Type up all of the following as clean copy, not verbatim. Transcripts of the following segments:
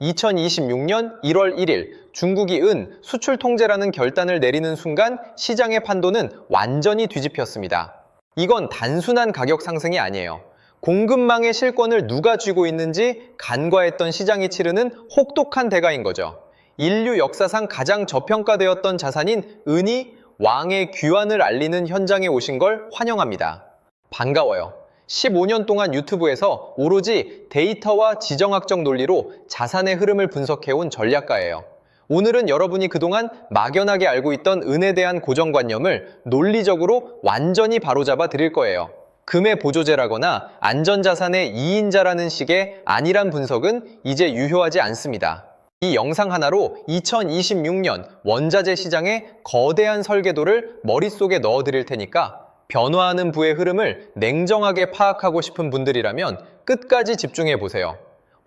2026년 1월 1일 중국이 은 수출 통제라는 결단을 내리는 순간 시장의 판도는 완전히 뒤집혔습니다. 이건 단순한 가격 상승이 아니에요. 공급망의 실권을 누가 쥐고 있는지 간과했던 시장이 치르는 혹독한 대가인 거죠. 인류 역사상 가장 저평가되었던 자산인 은이 왕의 귀환을 알리는 현장에 오신 걸 환영합니다. 반가워요. 15년 동안 유튜브에서 오로지 데이터와 지정학적 논리로 자산의 흐름을 분석해온 전략가예요. 오늘은 여러분이 그동안 막연하게 알고 있던 은에 대한 고정관념을 논리적으로 완전히 바로잡아 드릴 거예요. 금의 보조제라거나 안전자산의 2인자라는 식의 안일한 분석은 이제 유효하지 않습니다. 이 영상 하나로 2026년 원자재 시장의 거대한 설계도를 머릿속에 넣어드릴 테니까 변화하는 부의 흐름을 냉정하게 파악하고 싶은 분들이라면 끝까지 집중해보세요.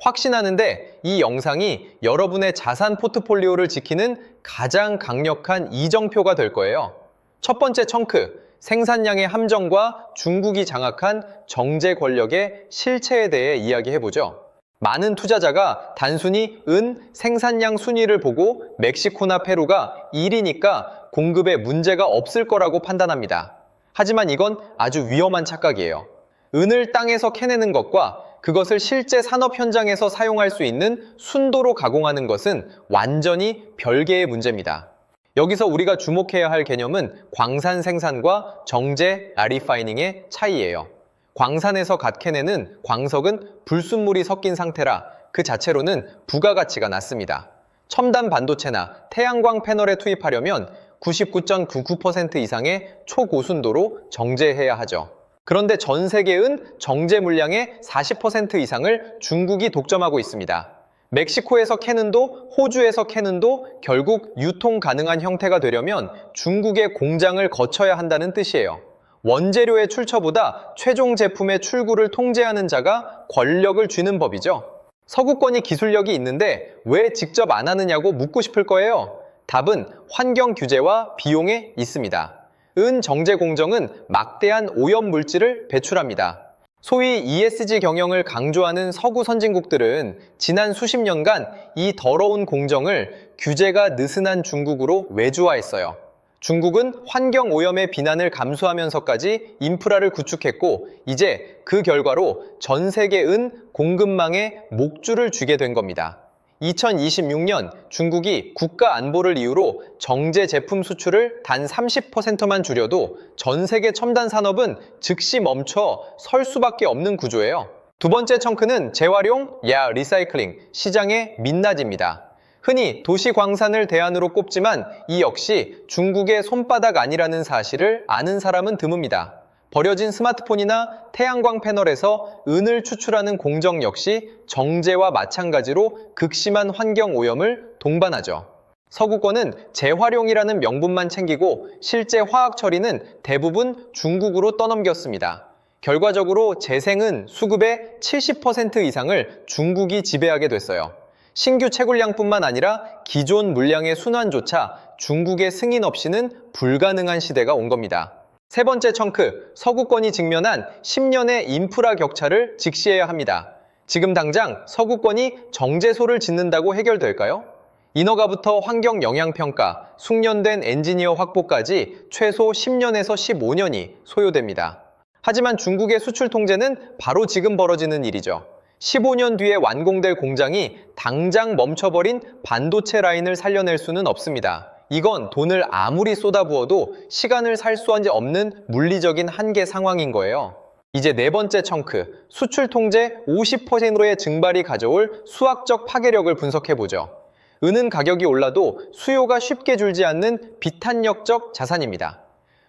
확신하는데 이 영상이 여러분의 자산 포트폴리오를 지키는 가장 강력한 이정표가 될 거예요. 첫 번째 청크, 생산량의 함정과 중국이 장악한 정제 권력의 실체에 대해 이야기해보죠. 많은 투자자가 단순히 은 생산량 순위를 보고 멕시코나 페루가 1위니까 공급에 문제가 없을 거라고 판단합니다. 하지만 이건 아주 위험한 착각이에요. 은을 땅에서 캐내는 것과 그것을 실제 산업 현장에서 사용할 수 있는 순도로 가공하는 것은 완전히 별개의 문제입니다. 여기서 우리가 주목해야 할 개념은 광산 생산과 정제, 리파이닝의 차이예요. 광산에서 갓 캐내는 광석은 불순물이 섞인 상태라 그 자체로는 부가가치가 낮습니다. 첨단 반도체나 태양광 패널에 투입하려면 99.99% 이상의 초고순도로 정제해야 하죠. 그런데 전 세계의 정제 물량의 40% 이상을 중국이 독점하고 있습니다. 멕시코에서 캐는 도, 호주에서 캐는 도 결국 유통 가능한 형태가 되려면 중국의 공장을 거쳐야 한다는 뜻이에요. 원재료의 출처보다 최종 제품의 출구를 통제하는 자가 권력을 쥐는 법이죠. 서구권이 기술력이 있는데 왜 직접 안 하느냐고 묻고 싶을 거예요. 답은 환경 규제와 비용에 있습니다. 은 정제 공정은 막대한 오염 물질을 배출합니다. 소위 ESG 경영을 강조하는 서구 선진국들은 지난 수십 년간 이 더러운 공정을 규제가 느슨한 중국으로 외주화했어요. 중국은 환경 오염의 비난을 감수하면서까지 인프라를 구축했고 이제 그 결과로 전 세계 은 공급망에 목줄을 쥐게 된 겁니다. 2026년 중국이 국가 안보를 이유로 정제 제품 수출을 단 30%만 줄여도 전 세계 첨단 산업은 즉시 멈춰 설 수밖에 없는 구조예요. 두 번째 청크는 재활용, 리사이클링, 시장의 민낯입니다. 흔히 도시 광산을 대안으로 꼽지만 이 역시 중국의 손바닥 아니라는 사실을 아는 사람은 드뭅니다. 버려진 스마트폰이나 태양광 패널에서 은을 추출하는 공정 역시 정제와 마찬가지로 극심한 환경 오염을 동반하죠. 서구권은 재활용이라는 명분만 챙기고 실제 화학 처리는 대부분 중국으로 떠넘겼습니다. 결과적으로 재생은 수급의 70% 이상을 중국이 지배하게 됐어요. 신규 채굴량뿐만 아니라 기존 물량의 순환조차 중국의 승인 없이는 불가능한 시대가 온 겁니다. 세 번째 청크, 서구권이 직면한 10년의 인프라 격차를 직시해야 합니다. 지금 당장 서구권이 정제소를 짓는다고 해결될까요? 인허가부터 환경 영향평가, 숙련된 엔지니어 확보까지 최소 10년에서 15년이 소요됩니다. 하지만 중국의 수출 통제는 바로 지금 벌어지는 일이죠. 15년 뒤에 완공될 공장이 당장 멈춰버린 반도체 라인을 살려낼 수는 없습니다. 이건 돈을 아무리 쏟아부어도 시간을 살 수 없는 물리적인 한계 상황인 거예요. 이제 네 번째 청크, 수출 통제 50%의 증발이 가져올 수학적 파괴력을 분석해보죠. 은은 가격이 올라도 수요가 쉽게 줄지 않는 비탄력적 자산입니다.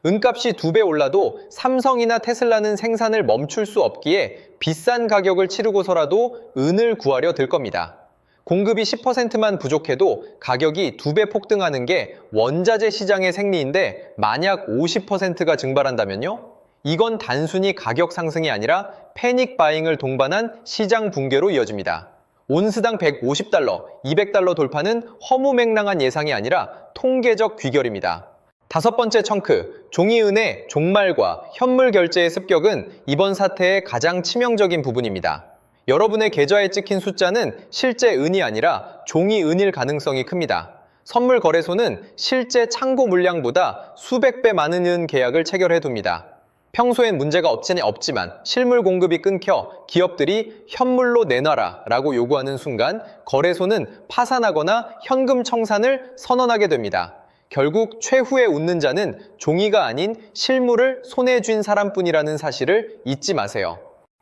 은값이 2배 올라도 삼성이나 테슬라는 생산을 멈출 수 없기에 비싼 가격을 치르고서라도 은을 구하려 들 겁니다. 공급이 10%만 부족해도 가격이 2배 폭등하는 게 원자재 시장의 생리인데 만약 50%가 증발한다면요? 이건 단순히 가격 상승이 아니라 패닉 바잉을 동반한 시장 붕괴로 이어집니다. 온스당 150달러, 200달러 돌파는 허무맹랑한 예상이 아니라 통계적 귀결입니다. 다섯 번째 청크, 종이은의 종말과 현물 결제의 습격은 이번 사태의 가장 치명적인 부분입니다. 여러분의 계좌에 찍힌 숫자는 실제 은이 아니라 종이 은일 가능성이 큽니다. 선물 거래소는 실제 창고 물량보다 수백 배 많은 은 계약을 체결해둡니다. 평소엔 문제가 없지만 실물 공급이 끊겨 기업들이 현물로 내놔라 라고 요구하는 순간 거래소는 파산하거나 현금 청산을 선언하게 됩니다. 결국 최후에 웃는 자는 종이가 아닌 실물을 손에 쥔 사람뿐이라는 사실을 잊지 마세요.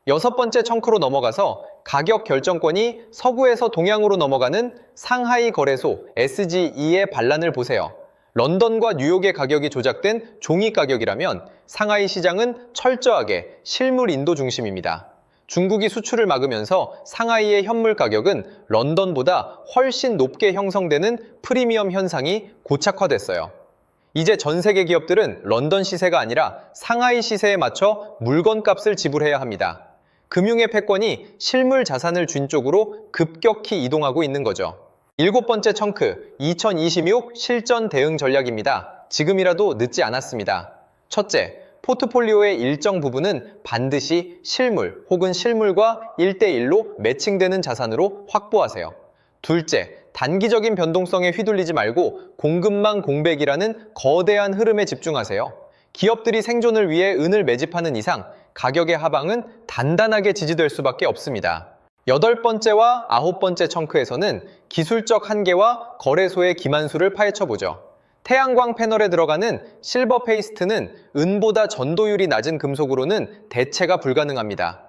6번째 청크로 넘어가서 가격 결정권이 서구에서 동양으로 넘어가는 상하이 거래소 SGE의 반란을 보세요. 런던과 뉴욕의 가격이 조작된 종이 가격이라면 상하이 시장은 철저하게 실물 인도 중심입니다. 중국이 수출을 막으면서 상하이의 현물 가격은 런던보다 훨씬 높게 형성되는 프리미엄 현상이 고착화됐어요. 이제 전 세계 기업들은 런던 시세가 아니라 상하이 시세에 맞춰 물건 값을 지불해야 합니다. 금융의 패권이 실물 자산을 쥔 쪽으로 급격히 이동하고 있는 거죠. 7번째 청크, 2026 실전 대응 전략입니다. 지금이라도 늦지 않았습니다. 첫째, 포트폴리오의 일정 부분은 반드시 실물 혹은 실물과 1대1로 매칭되는 자산으로 확보하세요. 둘째, 단기적인 변동성에 휘둘리지 말고 공급망 공백이라는 거대한 흐름에 집중하세요. 기업들이 생존을 위해 은을 매집하는 이상 가격의 하방은 단단하게 지지될 수밖에 없습니다. 8번째와 9번째 청크에서는 기술적 한계와 거래소의 기만수를 파헤쳐보죠. 태양광 패널에 들어가는 실버 페이스트는 은보다 전도율이 낮은 금속으로는 대체가 불가능합니다.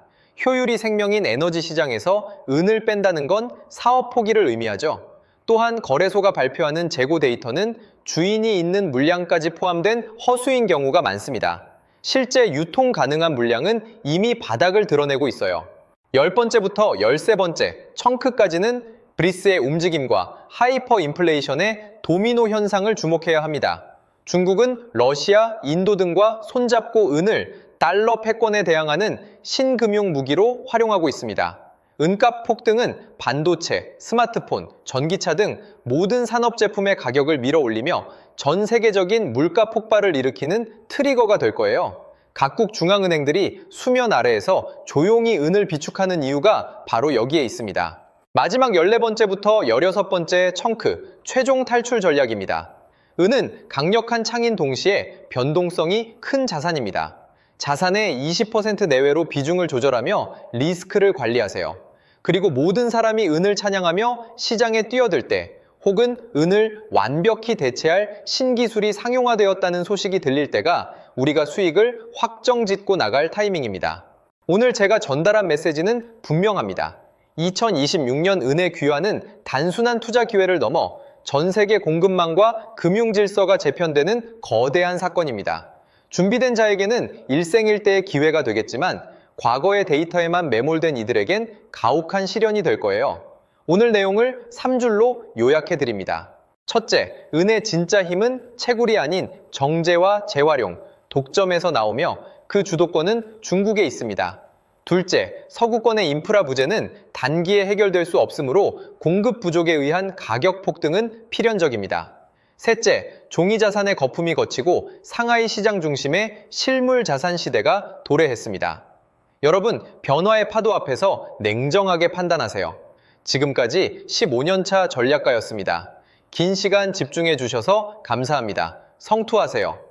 효율이 생명인 에너지 시장에서 은을 뺀다는 건 사업 포기를 의미하죠. 또한 거래소가 발표하는 재고 데이터는 주인이 있는 물량까지 포함된 허수인 경우가 많습니다. 실제 유통 가능한 물량은 이미 바닥을 드러내고 있어요. 10번째부터 13번째, 청크까지는 브리스의 움직임과 하이퍼 인플레이션의 도미노 현상을 주목해야 합니다. 중국은 러시아, 인도 등과 손잡고 은을 달러 패권에 대항하는 신금융 무기로 활용하고 있습니다. 은값 폭등은 반도체, 스마트폰, 전기차 등 모든 산업 제품의 가격을 밀어올리며 전 세계적인 물가 폭발을 일으키는 트리거가 될 거예요. 각국 중앙은행들이 수면 아래에서 조용히 은을 비축하는 이유가 바로 여기에 있습니다. 마지막 14번째부터 16번째 청크, 최종 탈출 전략입니다. 은은 강력한 창인 동시에 변동성이 큰 자산입니다. 자산의 20% 내외로 비중을 조절하며 리스크를 관리하세요. 그리고 모든 사람이 은을 찬양하며 시장에 뛰어들 때 혹은 은을 완벽히 대체할 신기술이 상용화되었다는 소식이 들릴 때가 우리가 수익을 확정짓고 나갈 타이밍입니다. 오늘 제가 전달한 메시지는 분명합니다. 2026년 은의 귀환은 단순한 투자 기회를 넘어 전 세계 공급망과 금융 질서가 재편되는 거대한 사건입니다. 준비된 자에게는 일생일대의 기회가 되겠지만 과거의 데이터에만 매몰된 이들에겐 가혹한 시련이 될 거예요. 오늘 내용을 3줄로 요약해 드립니다. 첫째, 은의 진짜 힘은 채굴이 아닌 정제와 재활용, 독점에서 나오며 그 주도권은 중국에 있습니다. 둘째, 서구권의 인프라 부재는 단기에 해결될 수 없으므로 공급 부족에 의한 가격 폭등은 필연적입니다. 셋째, 종이 자산의 거품이 거치고 상하이 시장 중심의 실물 자산 시대가 도래했습니다. 여러분, 변화의 파도 앞에서 냉정하게 판단하세요. 지금까지 15년차 전략가였습니다. 긴 시간 집중해 주셔서 감사합니다. 성투하세요.